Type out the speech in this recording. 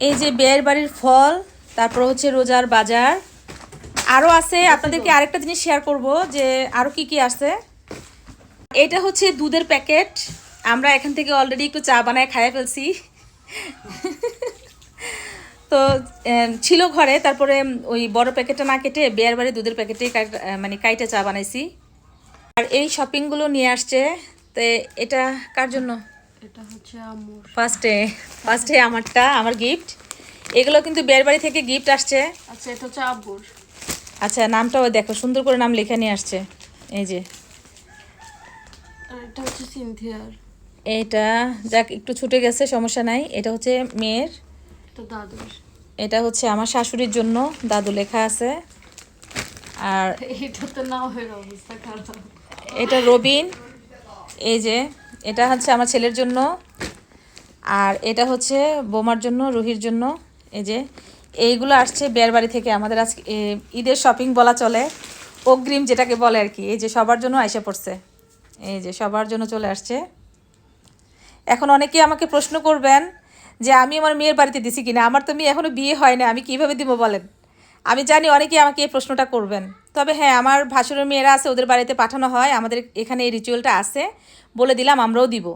এই যে বিয়ের বাড়ির ফল, তারপর হচ্ছে রোজার বাজার, আরও আছে। আপনাদেরকে আরেকটা জিনিস শেয়ার করব যে আরও কি কি আছে। এটা হচ্ছে দুধের প্যাকেট। আমরা এখান থেকে অলরেডি একটু চা বানায় খাইয়ে ফেলছি। তো ছিল ঘরে, তারপরে ওই বড় প্যাকেটটা না কেটে বিয়ের বাড়ির দুধের প্যাকেটে মানে কাইটে চা বানাইছি। আর এই শপিংগুলো নিয়ে আসছে। তো এটা কার জন্য? এটা হচ্ছে আম্মুর। ফার্স্টে আমারটা, আমার গিফট। এগুলো কিন্তু বিয়ের বাড়ি থেকে গিফট আসছে। আচ্ছা, এটা হচ্ছে আব্বুর। আচ্ছা, নামটাও দেখো, সুন্দর করে নাম লেখা নিয়ে আসছে। এই যে আর এটা হচ্ছে সিনথিয়ার। এটা যাক একটু ছুটে গেছে, সমস্যা নাই। এটা হচ্ছে মেয়ের। এটা দাদুর। এটা হচ্ছে আমার শাশুড়ির জন্য, দাদু লেখা আছে। আর এটা তো না হয়ে অবস্থা খারাপ। এটা রবিন। এই যে এটা হচ্ছে আমার ছেলের জন্য। আর এটা হচ্ছে বোমার জন্য, রুহির জন্য। এই যে এইগুলো আসছে বিয়ের বাড়ি থেকে আমাদের। আজকে ঈদের শপিং বলা চলে, অগ্রিম যেটাকে বলে আর কি। এই যে সবার জন্য আইসা পড়ছে, এই যে সবার জন্য চলে আসছে। এখন অনেকে আমাকে প্রশ্ন করবেন যে আমি আমার মেয়ের বাড়িতে দিছি কিনা। আমার তো মেয়ে এখনও বিয়ে হয় না, আমি কিভাবে দিব বলেন। আমি জানি অনেকেই আমাকে এই প্রশ্নটা করবেন। তবে হ্যাঁ, আমার ভাসুরের মেয়েরা আছে, ওদের বাড়িতে পাঠানো হয়। আমাদের এখানে এই রিচুয়ালটা আছে, বলে দিলাম আমরাও দিব।